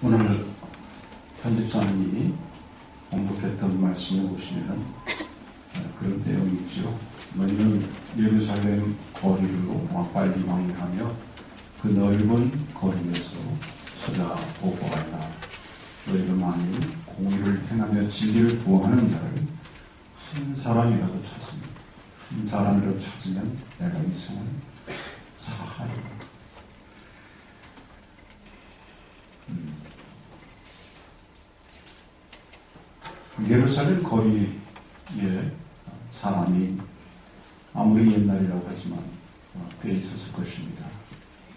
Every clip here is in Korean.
오늘 편집사님이 공독했던 말씀을 보시면 그런 내용이 있죠. 너희는 예루살렘 거리로 빨리 왕래하며 그 넓은 거리에서 찾아보고 가라. 너희가 만일 공의를 행하며 진리를 구하는 자를 한 사람이라도 찾으면 내가 이 성을 사하리라. 예루살렘 거리에 사람이 아무리 옛날이라고 하지만 꽤 있었을 것입니다.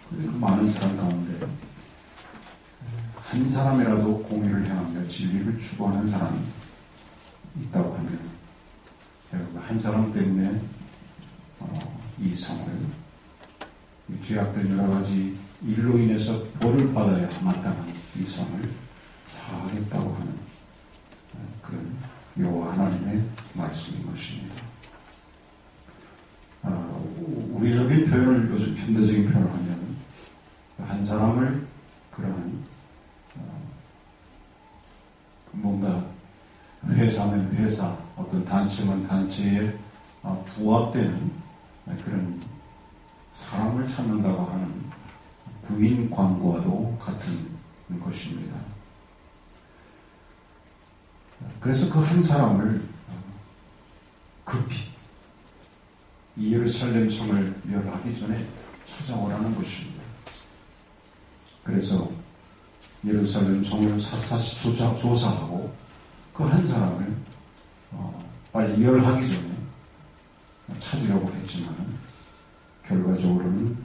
그리고 많은 사람 가운데 한 사람이라도 공의를 행하며 진리를 추구하는 사람이 있다고 하면 내가 그 한 사람 때문에 이 성을 죄악된 여러 가지 일로 인해서 벌을 받아야 마땅한 이 성을 사하겠다고 하는 그런 여호와 하나님의 말씀인 것입니다. 우리적인 표현을, 요즘 현대적인 표현을 하면 한 사람을 그러한 뭔가 회사면 회사, 어떤 단체면 단체에 부합되는 그런 사람을 찾는다고 하는 구인 광고와도 같은 것입니다. 그래서 그 한 사람을 급히 이 예루살렘 성을 멸하기 전에 찾아오라는 것입니다. 그래서 예루살렘 성을 샅샅이 조사하고 그 한 사람을 빨리 멸하기 전에 찾으려고 했지만 결과적으로는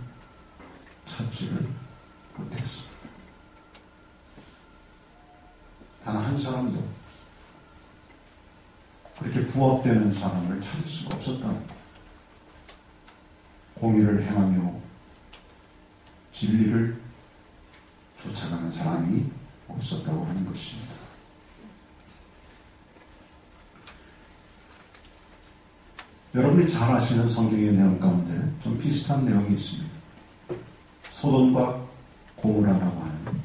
찾지를 못했습니다. 단 한 사람도 그렇게 부합되는 사람을 찾을 수가 없었다는 거예요. 공의를 행하며 진리를 쫓아가는 사람이 없었다고 하는 것입니다. 여러분이 잘 아시는 성경의 내용 가운데 좀 비슷한 내용이 있습니다. 소돔과 고모라라고 하는,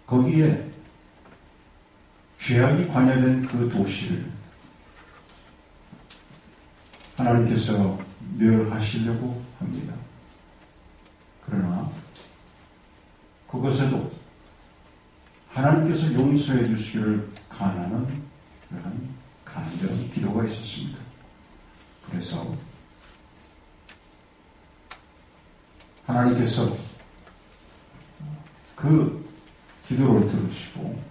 거기에 죄악이 관여된 그 도시를 하나님께서 멸하시려고 합니다. 그러나 그것에도 하나님께서 용서해 주시기를 간하는 그러한 간절한 기도가 있었습니다. 그래서 하나님께서 그 기도를 들으시고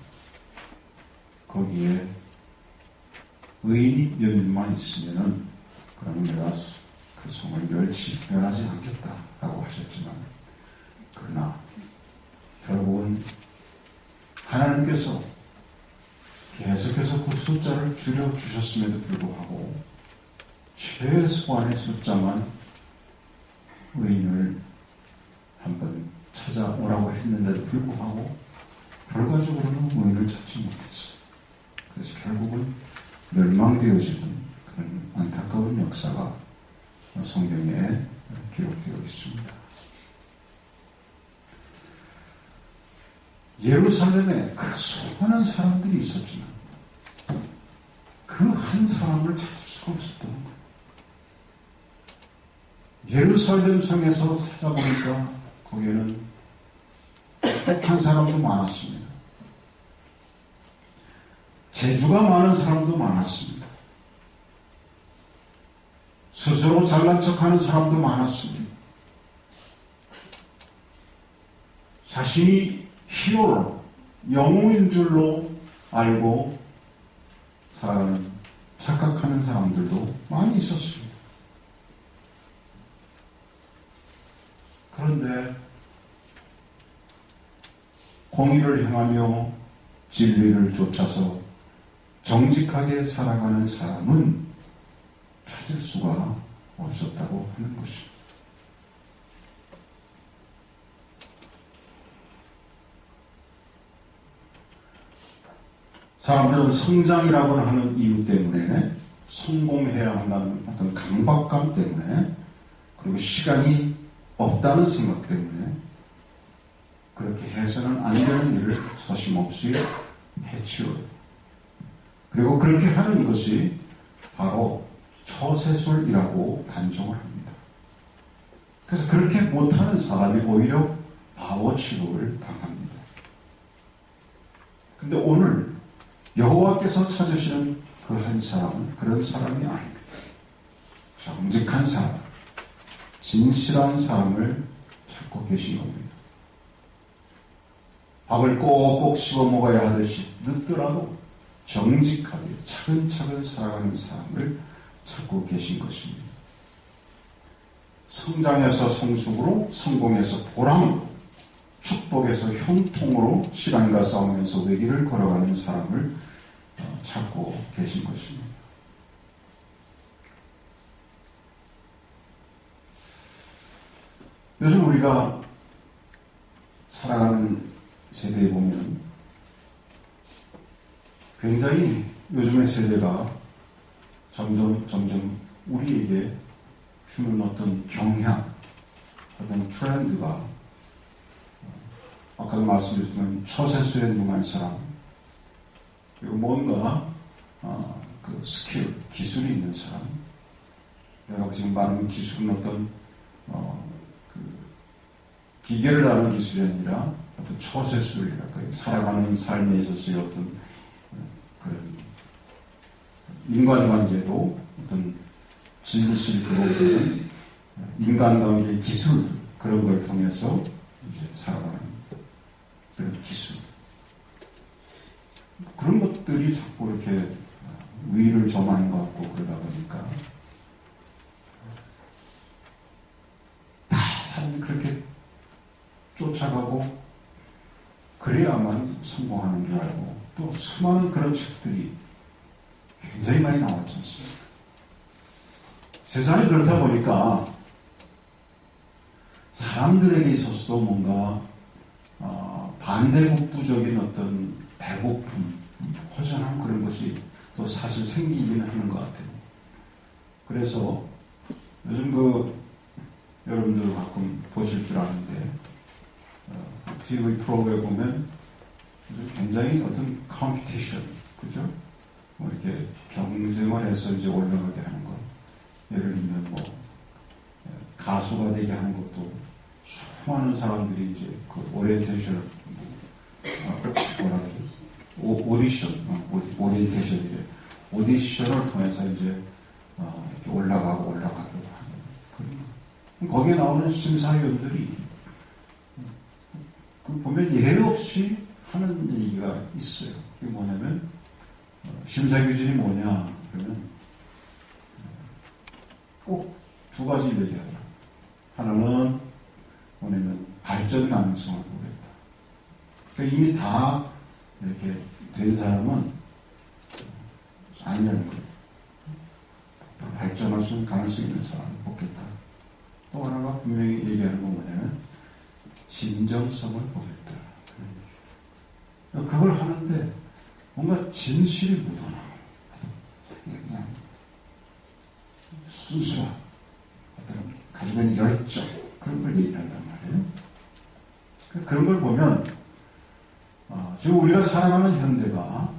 거기에 의인이 몇 명만 있으면은 그러면 내가 그 성을 멸하지 않겠다라고 하셨지만, 그러나 결국은 하나님께서 계속해서 그 숫자를 줄여주셨음에도 불구하고 최소한의 숫자만 의인을 한번 찾아오라고 했는데도 불구하고 결과적으로는 의인을 찾지 못했어요. 그래서 결국은 멸망되어지는 그런 안타까운 역사가 성경에 기록되어 있습니다. 예루살렘에 그 수많은 사람들이 있었지만 그 한 사람을 찾을 수가 없었다는 거예요. 예루살렘 성에서 찾아보니까 거기에는 똑똑한 사람도 많았습니다. 재주가 많은 사람도 많았습니다. 스스로 잘난 척하는 사람도 많았습니다. 자신이 히어로, 영웅인 줄로 알고 살아가는, 착각하는 사람들도 많이 있었습니다. 그런데 공의를 행하며 진리를 쫓아서 정직하게 살아가는 사람은 찾을 수가 없었다고 하는 것입니다. 사람들은 성장이라고 하는 이유 때문에, 성공해야 한다는 어떤 강박감 때문에, 그리고 시간이 없다는 생각 때문에 그렇게 해서는 안 되는 일을 서심없이 해치워요. 그리고 그렇게 하는 것이 바로 처세술이라고 단정을 합니다. 그래서 그렇게 못하는 사람이 오히려 바보 취급을 당합니다. 근데 오늘 여호와께서 찾으시는 그 한 사람은 그런 사람이 아닙니다. 정직한 사람, 진실한 사람을 찾고 계신 겁니다. 밥을 꼭꼭 씹어 먹어야 하듯이 늦더라도 정직하게 차근차근 살아가는 사람을 찾고 계신 것입니다. 성장해서 성숙으로, 성공해서 보람으로, 축복에서 형통으로 시간과 싸우면서 외길을 걸어가는 사람을 찾고 계신 것입니다. 요즘 우리가 살아가는 세대에 보면 굉장히 요즘의 세대가 점점 우리에게 주는 어떤 경향, 어떤 트렌드가 아까도 말씀드렸지만 처세술에 능한 사람, 그리고 뭔가 그 스킬, 기술이 있는 사람, 내가 지금 말하는 기술은 어떤 그 기계를 다루는 기술이 아니라 어떤 처세술이랄까요. 살아가는 삶에 있어서의 어떤 그런 인간관계로 어떤 진실 그런 인간관계의 기술 그런 걸 통해서 이제 살아가는 그런 기술 그런 것들이 자꾸 이렇게 위를 점하는 것 같고 그러다 보니까 다 사람이 그렇게 쫓아가고 그래야만 성공하는 줄 알고 또 수많은 그런 책들이 굉장히 많이 나왔지 않습니까? 세상이 그렇다 보니까 사람들에게 있어서도 뭔가 반대국부적인 어떤 배고픔, 허전함 그런 것이 또 사실 생기기는 하는 것 같아요. 그래서 요즘 여러분들 가끔 보실 줄 아는데 TV 프로그램에 보면 굉장히 어떤 컴피티션, 그죠? 뭐 이렇게 경쟁을 해서 이제 올라가게 하는 것. 예를 들면 가수가 되게 하는 것도 수많은 사람들이 이제 그 오리엔테이션, 오디션을 통해서 이제 이렇게 올라가고 하는 그런. 거기에 나오는 심사위원들이 보면 예외 없이 하는 얘기가 있어요. 그게 뭐냐면 심사 기준이 뭐냐 그러면 꼭 두 가지 얘기하더라고요. 하나는 뭐냐면 발전 가능성을 보겠다. 그러니까 이미 다 이렇게 된 사람은 아니라는 거예요. 발전할 수 있는 가능성이 있는 사람을 보겠다. 또 하나가 분명히 얘기하는 건 뭐냐면 진정성을 보겠다. 그걸 하는데 뭔가 진실이 묻어나. 그냥 순수한 어떤 가지고 있는 열정 그런 걸 얘기한단 말이에요. 그런 걸 보면 지금 우리가 살아가는 현대가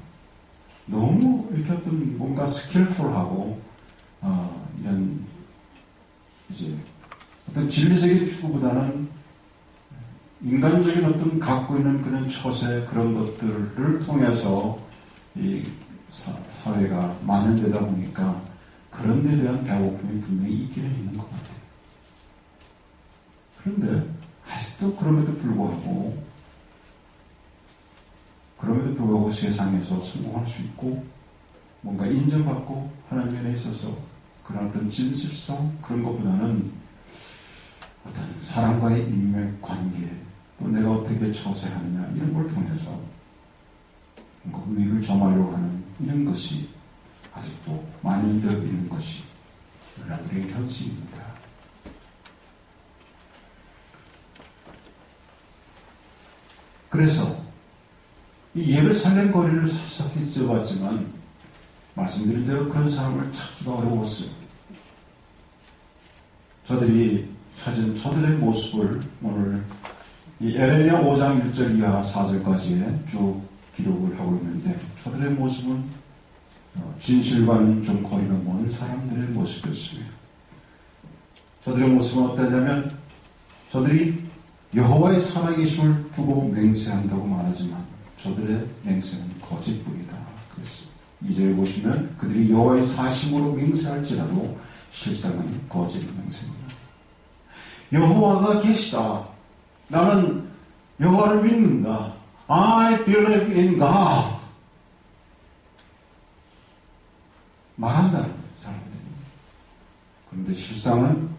너무 이렇게 어떤 뭔가 스킬풀하고 이런 이제 어떤 진리적인 추구보다는 인간적인 어떤 갖고 있는 그런 처세 그런 것들을 통해서 이 사회가 만연되다 보니까 그런 데 대한 배고픔이 분명히 있기는 있는 것 같아요. 그런데 아직도 그럼에도 불구하고 세상에서 성공할 수 있고 뭔가 인정받고 하는 면에 있어서 그런 어떤 진실성 그런 것보다는 어떤 사람과의 인맥 관계 또 내가 어떻게 처세하느냐 이런 걸 통해서 뭔가 위를 점하려고 하는 이런 것이 아직도 만연되어 있는 것이 우리의 현실입니다. 그래서 이 예루살렘 거리를 샅샅이 쪄봤지만 말씀드린 대로 그런 사람을 찾기가 어려웠어요. 저들이 찾은 저들의 모습을 오늘 이 에레미야 5장 1절 이하 4절까지의 쭉 기록을 하고 있는데, 저들의 모습은 진실과는 좀 거리가 먼 사람들의 모습이었습니다. 저들의 모습은 어떠냐면, 저들이 여호와의 살아계심을 두고 맹세한다고 말하지만 저들의 맹세는 거짓뿐이다. 그랬습니다. 2절에 보시면 그들이 여호와의 사심으로 맹세할지라도 실상은 거짓 맹세입니다. 여호와가 계시다. 나는 여호와를 믿는다. I believe in God. 말한다는 거예요, 사람들이. 그런데 실상은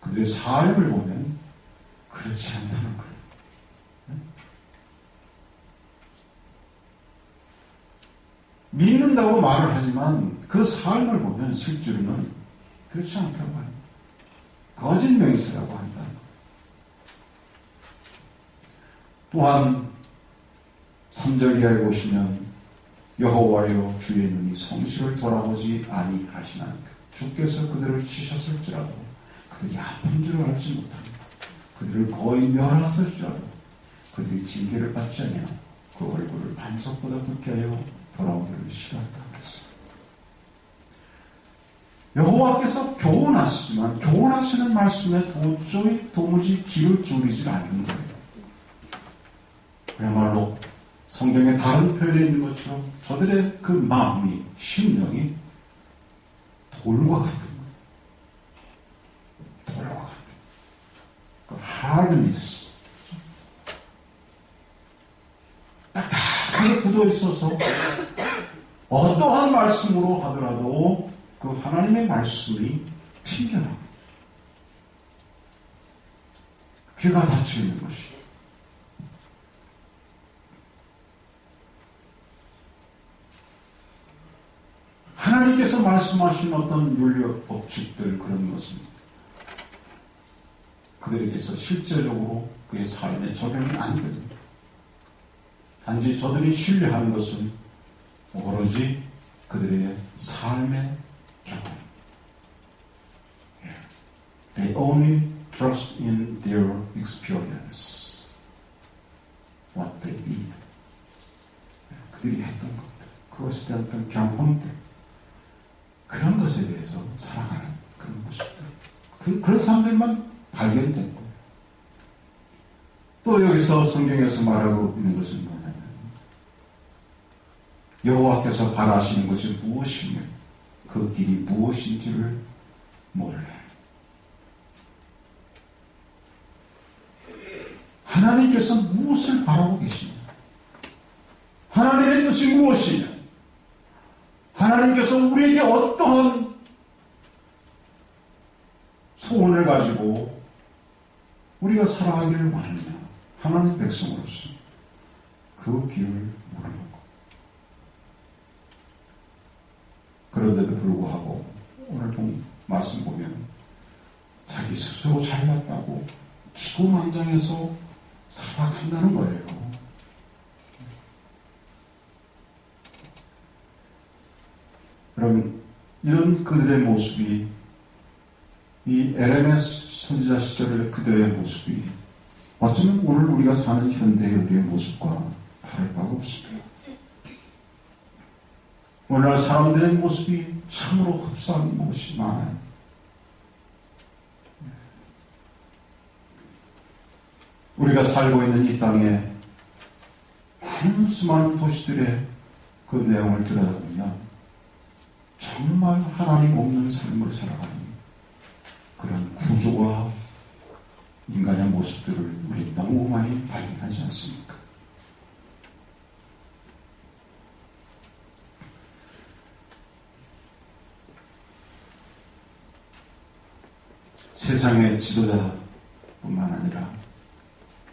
그들의 삶을 보면 그렇지 않다는 거예요. 믿는다고 말을 하지만 그 삶을 보면 실제로는 그렇지 않다고 합니다. 거짓 맹세라고 한다는 거예요. 또한 3절 이하에 보시면 여호와여 주의 눈이 성실을 돌아보지 아니하시나이까. 주께서 그들을 치셨을지라도 그들이 아픈 줄 알지 못합니다. 그들을 거의 멸하셨을지라도 그들이 징계를 받지 아니하고 그 얼굴을 반석보다 붉게 하여 돌아오기를 싫어한다고 했어요. 여호와께서 교훈하시지만 교훈하시는 말씀에 도무지 귀를 기울이지 않는 거예요. 그야말로 성경의 다른 표현에 있는 것처럼 저들의 그 마음이, 심령이 돌과 같은 거예요. 돌과 같은 그 hardness, 딱딱하게 굳어 있어서 어떠한 말씀으로 하더라도 그 하나님의 말씀이 튕겨나옵니다. 귀가 닫혀 있는 것이. 하나님께서 말씀하신 어떤 윤리 법칙들, 그런 것은 그들에게서 실제적으로 그의 삶에 적용이 안 됩니다. 단지 저들이 신뢰하는 것은 오로지 그들의 삶의 경험. They only trust in their experience. What they did. 그들이 했던 것들, 그것에 대한 어떤 경험들, 그런 것에 대해서 살아가는 그런 모습들. 그런 사람들만 발견된 거예요. 또 여기서 성경에서 말하고 있는 것은 뭐냐면, 여호와께서 바라시는 것이 무엇이며 그 길이 무엇인지를 몰라요. 하나님께서 무엇을 바라고 계시냐? 하나님의 뜻이 무엇이냐? 하나님께서 우리에게 어떠한 소원을 가지고 우리가 살아가기를 원하느냐? 하나님 백성으로서 그 길을 모르는 것. 그런데도 불구하고 오늘 본 말씀 보면 자기 스스로 잘났다고 기고만장해서 살아간다는 거예요. 그럼 이런 그들의 모습이, 이 에레미야 선지자 시절의 그들의 모습이 어쩌면 오늘 우리가 사는 현대의 우리의 모습과 다를 바가 없습니다. 오늘날 사람들의 모습이 참으로 흡사한 것이 많아요. 우리가 살고 있는 이 땅에 많은 수많은 도시들의 그 내용을 들여다보면 정말 하나님 없는 삶을 살아가는 그런 구조와 인간의 모습들을 우리 너무 많이 발견하지 않습니까? 세상의 지도자뿐만 아니라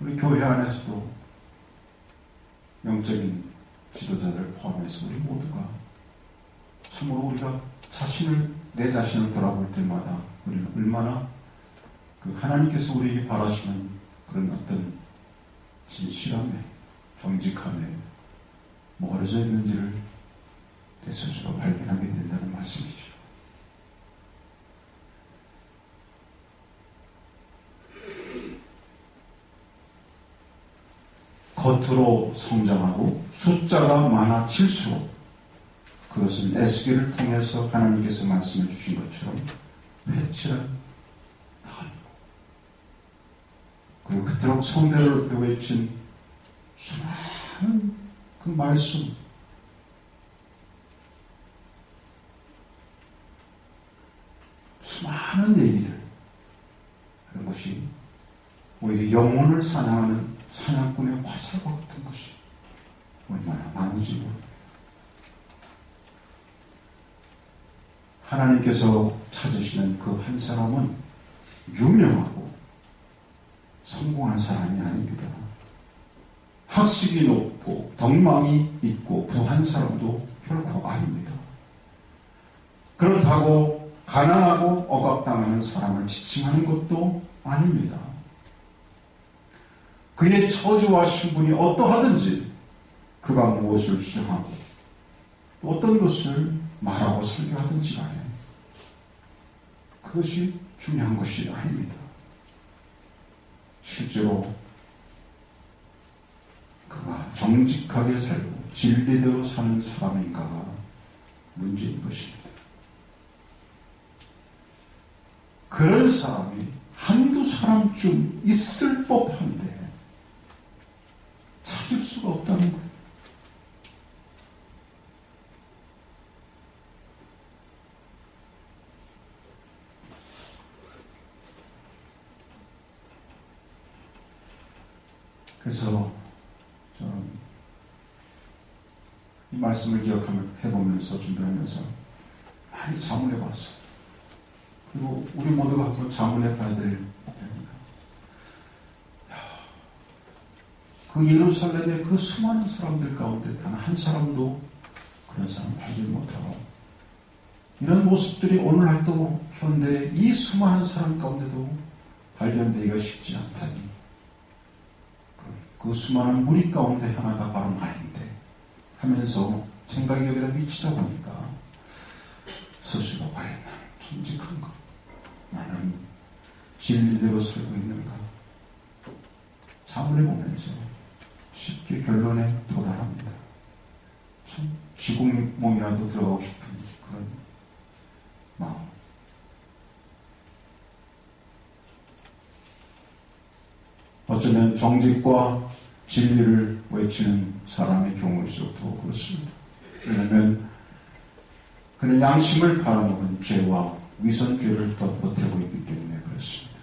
우리 교회 안에서도 영적인 지도자들 포함해서 우리 모두가 참으로 우리가 내 자신을 돌아볼 때마다 우리는 얼마나 그 하나님께서 우리에게 바라시는 그런 어떤 진실함에, 정직함에 멀어져 있는지를 내 스스로 발견하게 된다는 말씀이죠. 겉으로 성장하고 숫자가 많아질수록 그것은 에스겔을 통해서 하나님께서 말씀해 주신 것처럼 회칠한 단이고, 그리고 그토록 성대를 외친 수많은 그 말씀, 수많은 얘기들, 그런 것이 오히려 영혼을 사냥하는 사냥꾼의 화살과 같은 것이 얼마나 많은지 모릅니다. 하나님께서 찾으시는 그 한 사람은 유명하고 성공한 사람이 아닙니다. 학식이 높고 덕망이 있고 부한 사람도 결코 아닙니다. 그렇다고 가난하고 억압당하는 사람을 지칭하는 것도 아닙니다. 그의 처지와 신분이 어떠하든지 그가 무엇을 주장하고 어떤 것을 말하고 설교하든지 간에 그것이 중요한 것이 아닙니다. 실제로 그가 정직하게 살고 진리대로 사는 사람인가가 문제인 것입니다. 그런 사람이 한두 사람쯤 있을 법한데 찾을 수가 없다는 거예요. 그래서 저는 이 말씀을 해보면서 준비하면서 많이 자문해봤어요. 그리고 우리 모두가 한번 자문해봐야 될 때입니다. 그 예루살렘의 그 수많은 사람들 가운데 단 한 사람도 그런 사람을 발견 못하고, 이런 모습들이 오늘날도 현대 이 수많은 사람 가운데도 발견되기가 쉽지 않다니, 그 수많은 무리 가운데 하나가 바로 나인데 하면서 생각이 여기다 미치다 보니까 스스로 과연 나는 정직한가? 나는 진리대로 살고 있는가? 자문해보면서 쉽게 결론에 도달합니다. 참 지구멍이라도 들어가고 싶은 그런 마음. 어쩌면 정직과 진리를 외치는 사람의 경우일수록 그렇습니다. 왜냐하면 그는 양심을 팔아먹은 죄와 위선죄를 덮어대고 있기 때문에 그렇습니다.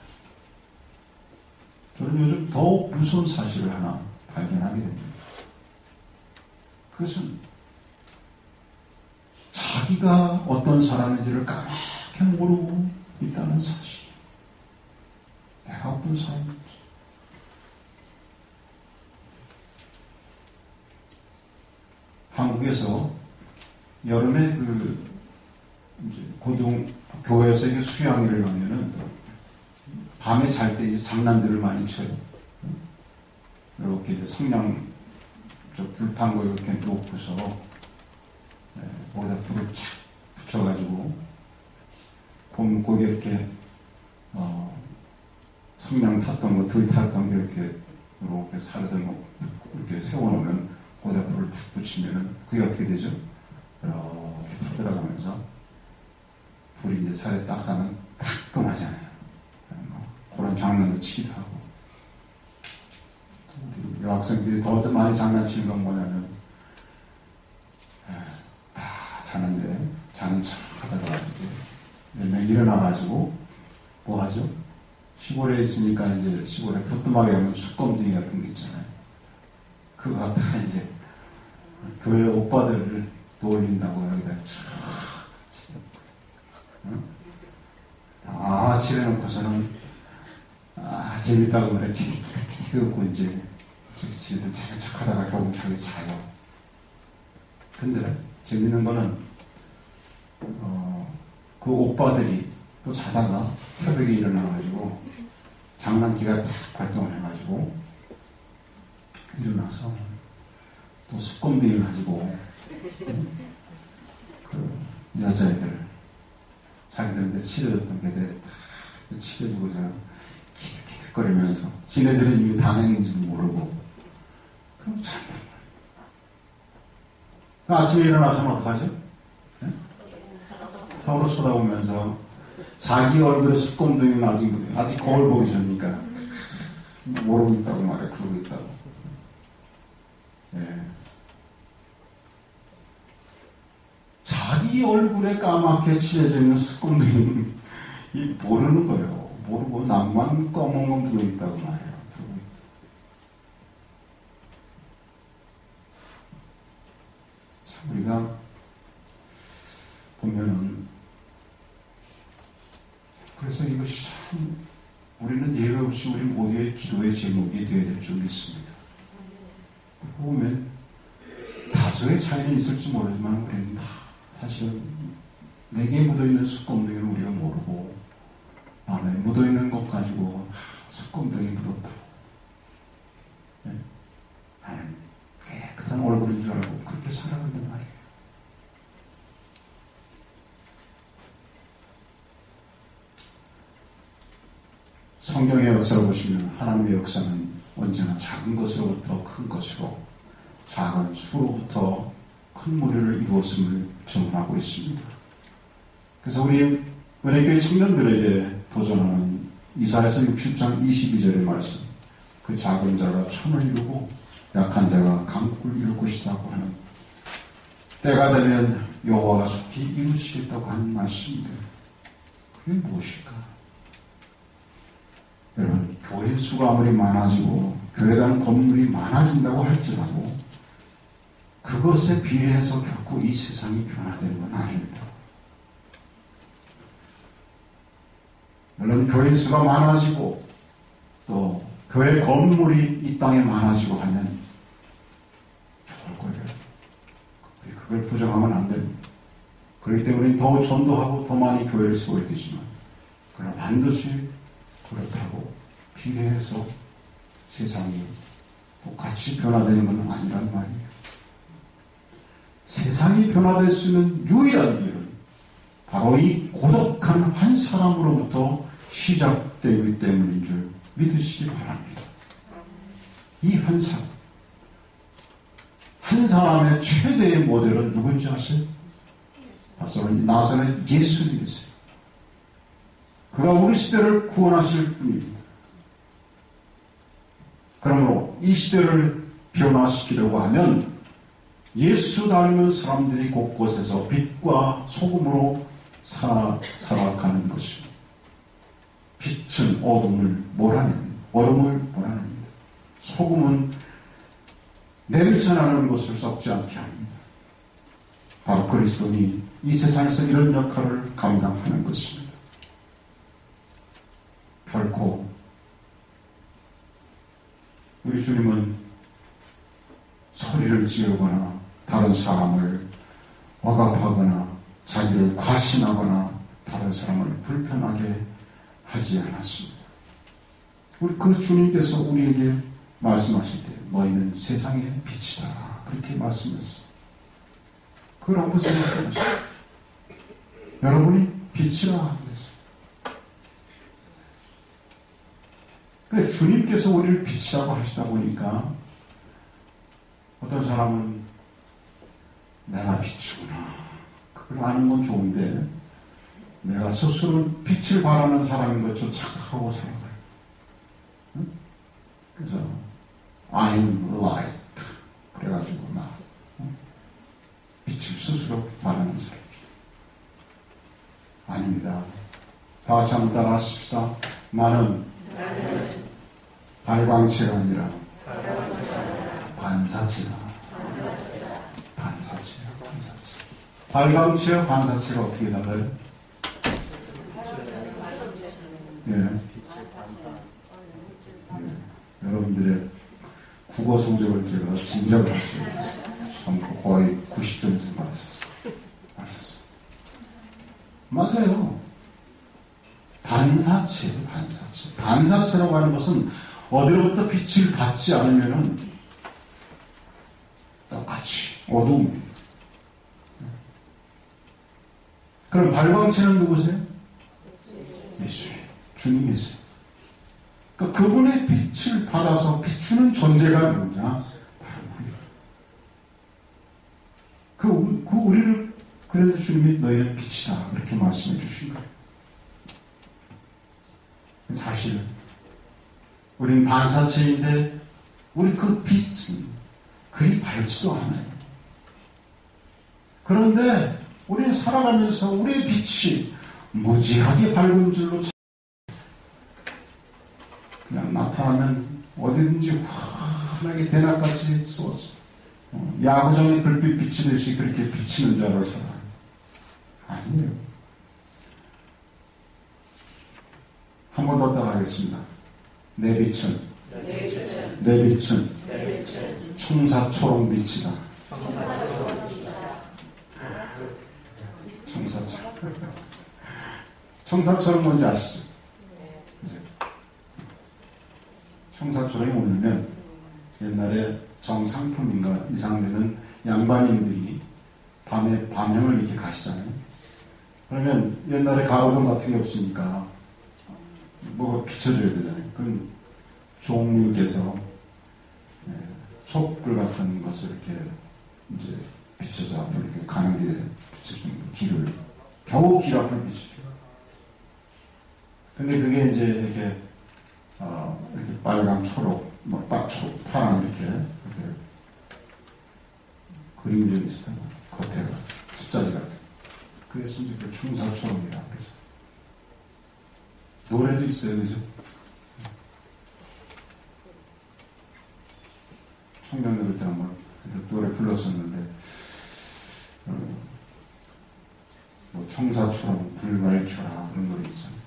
저는 요즘 더욱 무서운 사실을 하나 발견하게 됩니다. 그것은 자기가 어떤 사람인지를 까맣게 모르고 있다는 사실. 내가 어떤 사람인지. 한국에서 여름에 교회에서 수양회를 하면은 밤에 잘 때 이제 장난들을 많이 쳐요. 이렇게 성냥 불탄 거 이렇게 놓고서 거기다 불을 착 붙여가지고 보면 거기 이렇게 성냥 탔던 거, 들 탔던 게 이렇게 살던 거 이렇게 세워놓으면 거기다 불을 탁 붙이면은 그게 어떻게 되죠? 이렇게 타들어가면서 불이 이제 살에 딱 닿으면 따끔하잖아요. 그런 장난을 치기도 하고. 여학생들이 더 많이 장난치는 건 뭐냐면 다 자는데 자는 척 하다가 몇 명 일어나가지고 뭐 하죠? 시골에 있으니까 이제 시골에 부뚜막에 오면 숯검둥이 같은 거 있잖아요. 그거 갖다가 이제 교회 오빠들을 놀린다고 여기다 칠해놓고서는 재밌다고 그래 키키키키고 이제 지들 자기 척하다가 결국 자기 자요. 근데 재밌는 거는 그 오빠들이 또 자다가 새벽에 일어나가지고 장난기가 딱 발동을 해가지고 일어나서 또 숯검둥이를 가지고 그 여자애들 자기들한테 칠해줬던 걔들 딱 칠해주고서 기득기득거리면서 지네들은 이미 당했는지도 모르고 그럼 잔단 말이에요. 아침에 일어나서는 어떡하죠? 네? 서로 쳐다보면서 자기 얼굴에 숯검둥이는 아직 거울 보기 전이니까 모르고 있다고 말해. 그러고 있다고. 네. 자기 얼굴에 까맣게 칠해져 있는 숯검둥이는 모르는 거예요. 모르고 남만 검은 건 묻어 있다고 말해요. 참 우리가 보면은 그래서 이것이 참 우리는 예외 없이 우리 모두의 기도의 제목이 되어야 될 줄 믿습니다. 보면 다소의 차이는 있을지 모르지만 우리는 다 사실은 내게 묻어있는 숯검둥이를 우리가 모르고 남에 묻어있는 것 가지고 숯검둥이 묻었다. 네? 나는 깨끗한 얼굴인 줄 알고 그렇게 살아간단 말이에요. 성경의 역사를 보시면 하나님의 역사는 언제나 작은 것으로부터 큰 것으로 작은 수로부터 큰 무리를 이루었음을 증언하고 있습니다. 그래서 우리 은혜교회 청년들에게 도전하는 이사야서 60장 22절의 말씀, 그 작은 자가 천을 이루고 약한 자가 강국을 이룰 것이라고 하는, 때가 되면 여호와가 속히 이루시겠다고 하는 말씀인데 그게 무엇일까? 여러분, 교회 수가 아무리 많아지고 교회당 건물이 많아진다고 할지라도 그것에 비례해서 결코 이 세상이 변화되는 건 아닙니다. 물론 교회 수가 많아지고 또 교회 건물이 이 땅에 많아지고 하면 좋을 거예요. 우리 그걸 부정하면 안 됩니다. 그렇기 때문에 더 전도하고 더 많이 교회를 세워야 되지만, 그러나 반드시 그렇다고 비례해서 세상이 똑같이 변화되는 건 아니란 말이에요. 세상이 변화될 수 있는 유일한 길은 바로 이 고독한 한 사람으로부터 시작되기 때문인 줄 믿으시기 바랍니다. 이 한 사람, 한 사람의 최대의 모델은 누군지 아세요? 나사렛 예수님이세요. 그가 우리 시대를 구원하실 분입니다. 그러므로 이 시대를 변화시키려고 하면 예수 닮은 사람들이 곳곳에서 빛과 소금으로 살아가는 것입니다. 빛은 어둠을 몰아냅니다. 얼음을 몰아냅니다. 소금은 냄새나는 것을 썩지 않게 합니다. 바로 그리스도인이 이 세상에서 이런 역할을 감당하는 것입니다. 결코 우리 주님은 소리를 지르거나 다른 사람을 억압하거나 자기를 과신하거나 다른 사람을 불편하게 하지 않았습니다. 우리 그 주님께서 우리에게 말씀하실 때 너희는 세상의 빛이다, 그렇게 말씀했어요. 그걸 한번 생각해 보세요. 여러분이 빛이라 그랬어요. 근데 주님께서 우리를 빛이라고 하시다 보니까 어떤 사람은 내가 빛이구나, 그걸 아는 건 좋은데 내가 스스로 빛을 발하는 사람인 것처럼 착각하고 살아가요. 응? 그래서 I'm light 그래가지고 막 빛을 스스로 발하는 사람이죠. 아닙니다. 다 같이 한번 따라 하십시다. 나는 발광체가 아니라 반사체다. 반사체야, 반사체. 발광체와 반사체가 어떻게 달라요? 예. 여러분들의 국어 성적을 제가 짐작을 할 수 있어요. 거의 90점 이상 받으셨어요. 맞아요. 반사체, 반사체. 반사체라고 하는 것은 어디로부터 빛을 받지 않으면 똑같이 어두움입니다. 그럼 발광체는 누구세요? 예수예요. 주님이세요. 그러니까 그분의 빛을 받아서 비추는 존재가 누구냐? 바로 그런데 주님이 너희는 빛이다 그렇게 말씀해 주신 거예요. 사실 우리는 반사체인데 우리 그 빛은 그리 밝지도 않아요. 그런데 우리는 살아가면서 우리의 빛이 무지하게 밝은 줄로 그냥 나타나면 어디든지 환하게 대낮같이 쏘죠. 야구장에 불빛 비치듯이 그렇게 비치는 줄 알아서 아니에요. 한 번 더 따라하겠습니다. 내 빛은 청사초록 빛이다. 청사초록 뭔지 아시죠? 청사초록이 뭐냐면 옛날에 정상품인가 이상되는 양반님들이 밤에 밤행을 이렇게 가시잖아요. 그러면 옛날에 가로등 같은 게 없으니까 뭐가 비춰줘야 되잖아요. 그럼 종님께서 촛불 같은 것을 이렇게 이제 비춰서 앞으로 이렇게 가는 길에 비춰주는 길을 겨우 길 앞을 비춰줘요. 근데 그게 이제 이렇게 빨강, 초록, 파랑 이렇게 그림이 좀 있어요. 겉에가 습자지 같은. 그래서 이제 그 청사초록이라고 그러죠. 노래도 있어요, 그죠? 청년들 때 한번 노래 불렀었는데, 뭐 청사초록 불 밝혀라 그런 노래 있잖아요.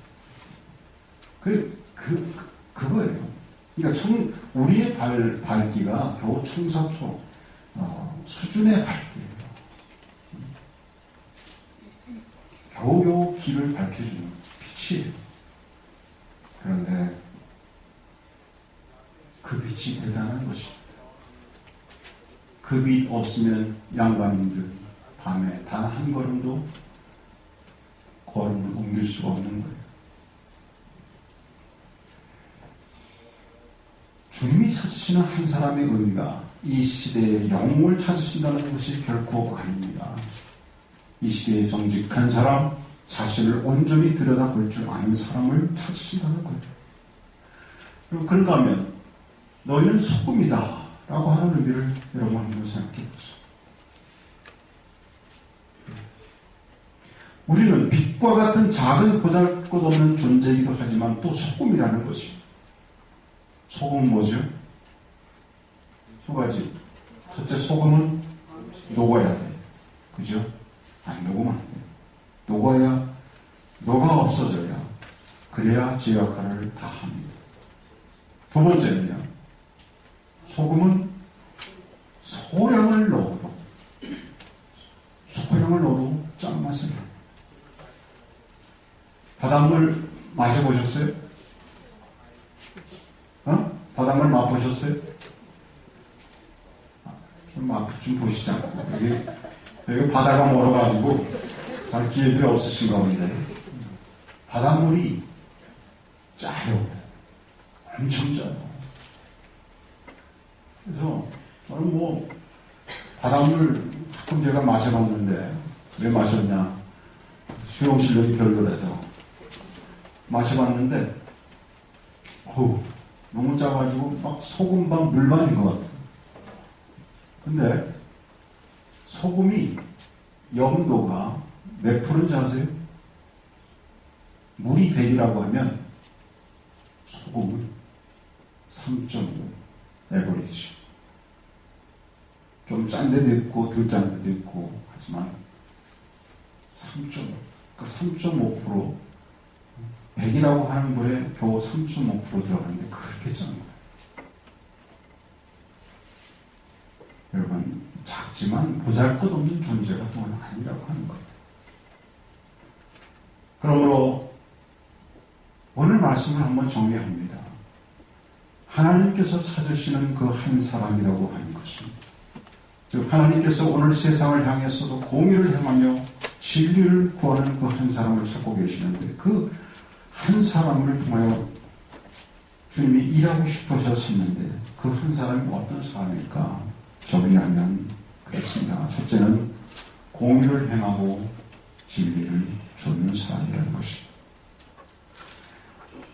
그거예요. 그러니까 우리의 밝기가 겨우 청사초록 수준의 밝기예요. 겨우 길을 밝혀주는 빛이에요. 그런데 그 빛이 대단한 것입니다. 그 빛 없으면 양반님들 밤에 단 한 걸음도 걸음을 옮길 수가 없는 거예요. 주님이 찾으시는 한 사람의 의미가 이 시대의 영웅을 찾으신다는 것이 결코 아닙니다. 이 시대의 정직한 사람, 자신을 온전히 들여다볼 줄 아는 사람을 찾으신다는 거예요. 그럼 그런가 하면 너희는 소금이다 라고 하는 의미를 여러분 한번 생각해 보세요. 우리는 빛과 같은 작은 보잘것없는 존재이기도 하지만 또 소금이라는 것입니다. 소금은 뭐죠? 두 가지. 첫째, 소금은 녹아야 돼요. 그죠? 안 녹으면 안 돼요. 녹아 없어져야, 그래야 제 역할을 다 합니다. 두 번째는요, 소금은 소량을 넣어도 짠맛을 나요. 바닷물 마셔보셨어요? 바닷물 맛보셨어요? 좀 보시지 않고. 여기 바다가 멀어가지고 잘 기회들이 없으신가 본데. 바닷물이 짜요. 엄청 짜요. 그래서 저는 바닷물 가끔 제가 마셔봤는데, 왜 마셨냐? 수용 실력이 별로라서 마셔봤는데, 너무 짜가지고 막 소금반 물반인 것 같아요. 근데 소금이 염도가 몇 프로인지 아세요? 물이 100이라고 하면 소금은 3.5 에버리지. 좀 짠 데도 있고 덜 짠 데도 있고 하지만 3.5, 그러니까 3.5%, 100이라고 하는 물에 겨우 3.5% 들어가는데 그렇게 짠 거예요. 여러분, 작지만 보잘것없는 존재가 또 아니라고 하는 거예요. 그러므로 오늘 말씀을 한번 정리합니다. 하나님께서 찾으시는 그 한 사람이라고 하는 것입니다. 즉 하나님께서 오늘 세상을 향해서도 공의를 행하며 진리를 구하는 그 한 사람을 찾고 계시는데, 그 한 사람을 통하여 주님이 일하고 싶어서 찾는데 그 한 사람이 어떤 사람일까? 정리하면 그렇습니다. 첫째는 공의를 행하고 진리를 좇는 사람이라는 것입니다.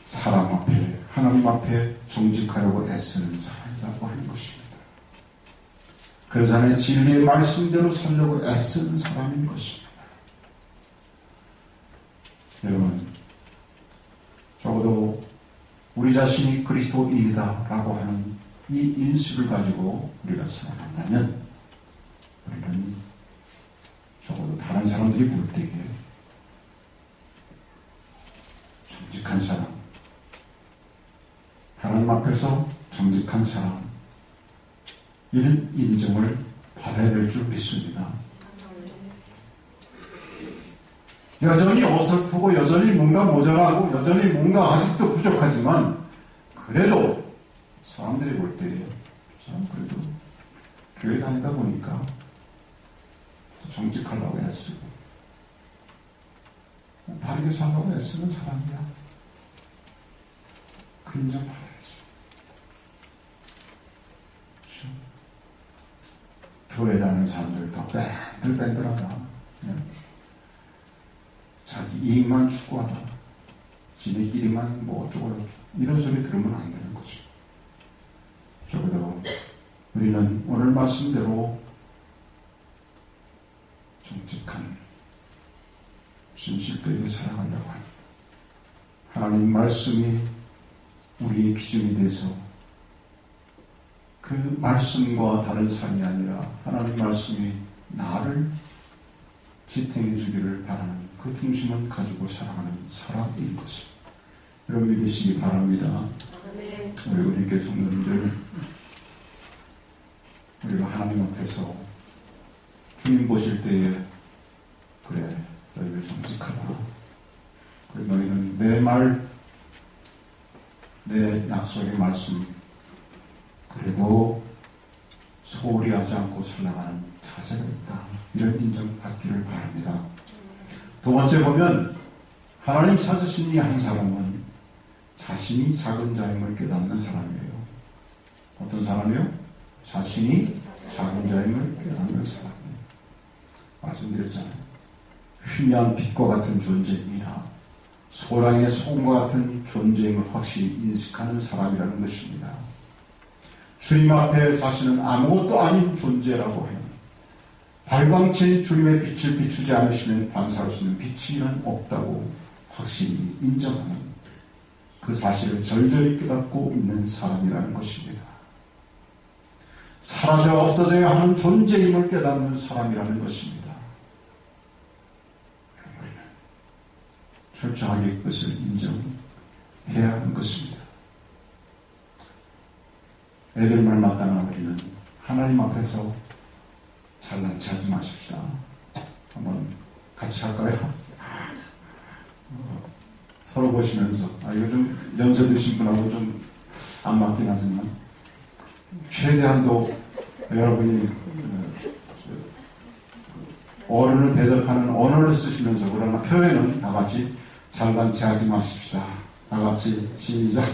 사람 앞에, 하나님 앞에 정직하려고 애쓰는 사람이라고 하는 것입니다. 그 전에 진리의 말씀대로 살려고 애쓰는 사람인 것입니다. 여러분, 적어도 우리 자신이 그리스도인이다라고 하는 이 인식을 가지고 우리가 살아간다면 우리는 적어도 다른 사람들이 볼 때에 정직한 사람, 하나님 앞에서 정직한 사람, 이런 인정을 받아야 될 줄 믿습니다. 여전히 어설프고 여전히 뭔가 모자라고 여전히 뭔가 아직도 부족하지만 그래도 사람들이 볼 때에 저는 그래도 교회 다니다 보니까 정직하려고 애쓰고 바르게 살라고 애쓰는 사람이야. 그 인정 받아야죠. 그렇죠? 교회 다니는 사람들 더 뺀들뺀들하다. 자기 이익만 추구하다. 지네끼리만 뭐 어쩌고 이런 소리 들으면 안 되는 거죠. 적어도 우리는 오늘 말씀대로 정직한 진실되게 살아가려고 합니다. 하나님 말씀이 우리의 기준이 돼서 그 말씀과 다른 삶이 아니라 하나님 말씀이 나를 지탱해 주기를 바라는 그 중심을 가지고 살아가는 사람인 것을 여러분 믿으시기 바랍니다. 우리 교회 성도님들, 우리가 하나님 앞에서 주님 보실 때에 그래 너희들 정직하다. 그래 너희는 내 말, 내 약속의 말씀 그래도 소홀히 하지 않고 살아가는 자세가 있다. 이런 인정받기를 바랍니다. 두 번째 보면 하나님 찾으신 이 한 사람은 자신이 작은 자임을 깨닫는 사람이에요. 어떤 사람이요? 자신이 작은 자임을 깨닫는 사람이에요. 말씀드렸잖아요. 희미한 빛과 같은 존재입니다. 소랑의 소금과 같은 존재임을 확실히 인식하는 사람이라는 것입니다. 주님 앞에 자신은 아무것도 아닌 존재라고 해요. 발광체인 주님의 빛을 비추지 않으시면 반사할 수 있는 빛이는 없다고 확실히 인정하는 그 사실을 절절히 깨닫고 있는 사람이라는 것입니다. 사라져 없어져야 하는 존재임을 깨닫는 사람이라는 것입니다. 철저하게 그것을 인정해야 하는 것입니다. 애들 말 맞다나 우리는 하나님 앞에서 잘난 체 하지 마십시다. 한번 같이 할까요? 서로 보시면서 이거 좀 연세 드신 분하고 좀 안 맞긴 하지만 최대한도 여러분이 어른을 대접하는 언어를 쓰시면서 그러나 표현은 다 같이 잘난 체 하지 마십시다. 다 같이 시작.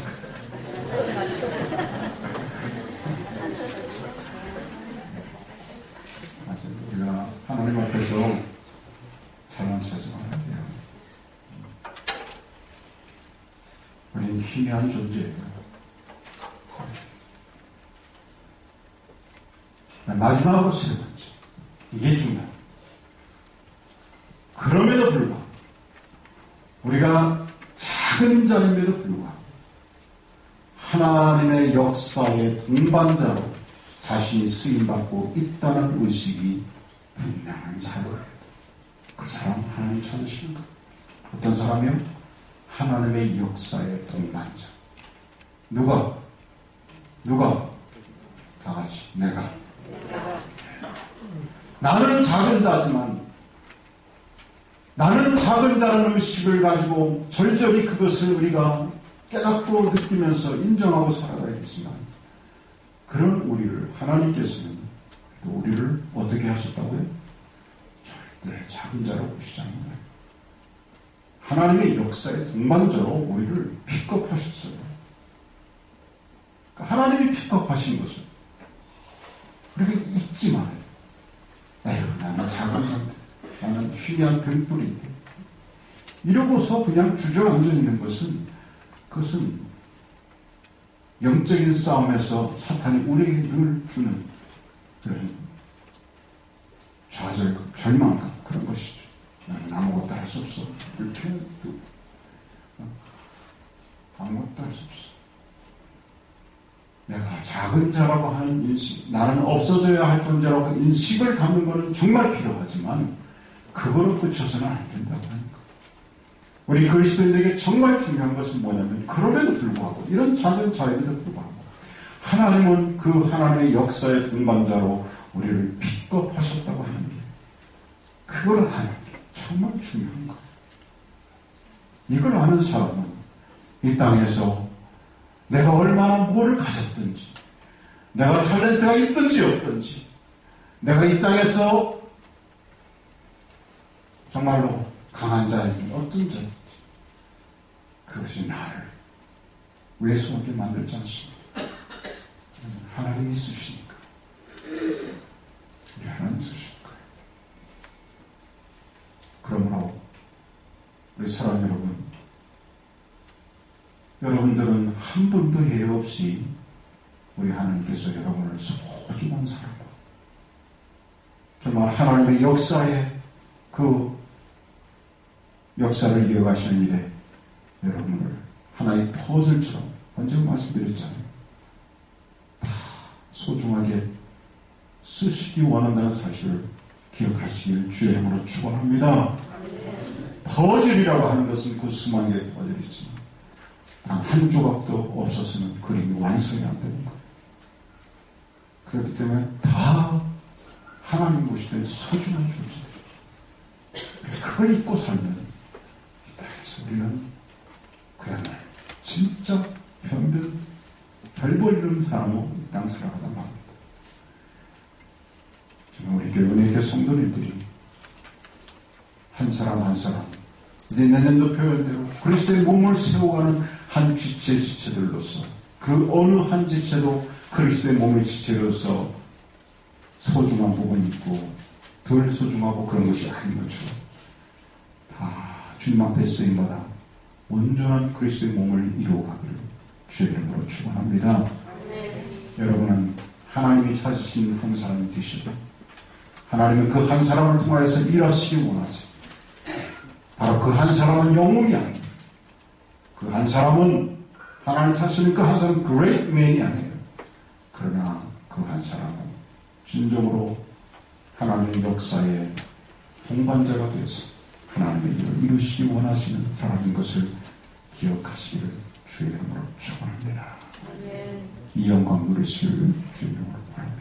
우리가 하나님 앞에서 잘난 체 하지 말아야 돼요. 우리는 희미한 존재예요. 마지막으로 세 번째. 이게 중요합니다. 그럼에도 불구하고 우리가 작은 자임에도 불구하고 하나님의 역사의 동반자로 자신이 쓰임받고 있다는 의식이 분명한 사람이에요. 그 사람 하나님 찾으시는 것. 어떤 사람이요? 하나님의 역사의 동반자. 누가? 다 같이 내가. 나는 작은 자지만 나는 작은 자라는 의식을 가지고 절절히 그것을 우리가 깨닫고 느끼면서 인정하고 살아가야 되지만 그런 우리를 하나님께서는 또 우리를 어떻게 하셨다고요? 절대 작은 자로 보시지 않는다. 하나님의 역사의 동반자로 우리를 픽업하셨어요. 그러니까 하나님이 픽업하신 것을 우리가 잊지 말아요. 에휴, 나는 작은 자인데. 나는 희미한 등불인데. 이러고서 그냥 주저앉아 있는 그것은 영적인 싸움에서 사탄이 우리에게 늘 주는 그런 좌절감, 절망감, 그런 것이죠. 나는 아무것도 할 수 없어. 이렇게 아무것도 할 수 없어. 내가 작은 자라고 하는 인식, 나는 없어져야 할 존재라고 인식을 갖는 것은 정말 필요하지만 그거로 끝쳐서는 안 된다고 하는 거예요. 우리 그리스도인들에게 정말 중요한 것은 뭐냐면 그럼에도 불구하고 이런 작은 자에도 불구하고 하나님은 그 하나님의 역사의 동반자로 우리를 픽업하셨다고 하는 게 그걸 아는 게 정말 중요한 거예요. 이걸 아는 사람은 이 땅에서 내가 얼마나 뭐를 가졌든지, 내가 탤런트가 있든지 없든지, 내가 이 땅에서 정말로 강한 자이든 어떤 자든지 그것이 나를 외소하게 만들지 않습니다. 하나님이 있으시니까. 우리 하나님 있으시니까. 그러므로 우리 사랑 여러분들은 한 번도 예외 없이 우리 하나님께서 여러분을 소중한 사람과 정말 하나님의 역사에 그 역사를 이어가시는 일에 여러분을 하나의 퍼즐처럼 언제 말씀드렸잖아요. 다 소중하게 쓰시기 원한다는 사실을 기억하시길 주의 이름으로 축원합니다. 퍼즐이라고 하는 것은 그 수만 개의 퍼즐이지만 단 한 조각도 없었으면 그림이 완성이 안 되는 거예요. 그렇기 때문에 다 하나님 보시기에 소중한 존재들. 그걸 잊고 살면 이 땅에서 우리는 그야말로 진짜 별볼 이름 사람으로 이 땅 살아가다 말입니다. 지금 우리 교회 성도님들이 한 사람 한 사람 이제 내년도 표현대로 그리스도의 몸을 세워가는 한 지체들로서 그 어느 한 지체도 그리스도의 몸의 지체로서 소중한 부분이 있고 덜 소중하고 그런 것이 아닌 것처럼 다 주님 앞에 쓰임마다 온전한 그리스도의 몸을 이루어가기를 주의 이름으로 축원합니다. 여러분은 하나님이 찾으신 한 사람이 되시고 하나님은 그 한 사람을 통하여서 일하시기 원하세요. 바로 그 한 사람은 영웅이 아니에요. 그 한 사람은 하나님 찾으신 그 한 사람은 great man이 아니에요. 그러나 그 한 사람은 진정으로 하나님의 역사의 동반자가 되어서 하나님의 일을 이루시기 원하시는 사람인 것을 기억하시기를 주의 이름으로 축원합니다. 이 영광 누리시기를 주의 이름으로 바랍니다.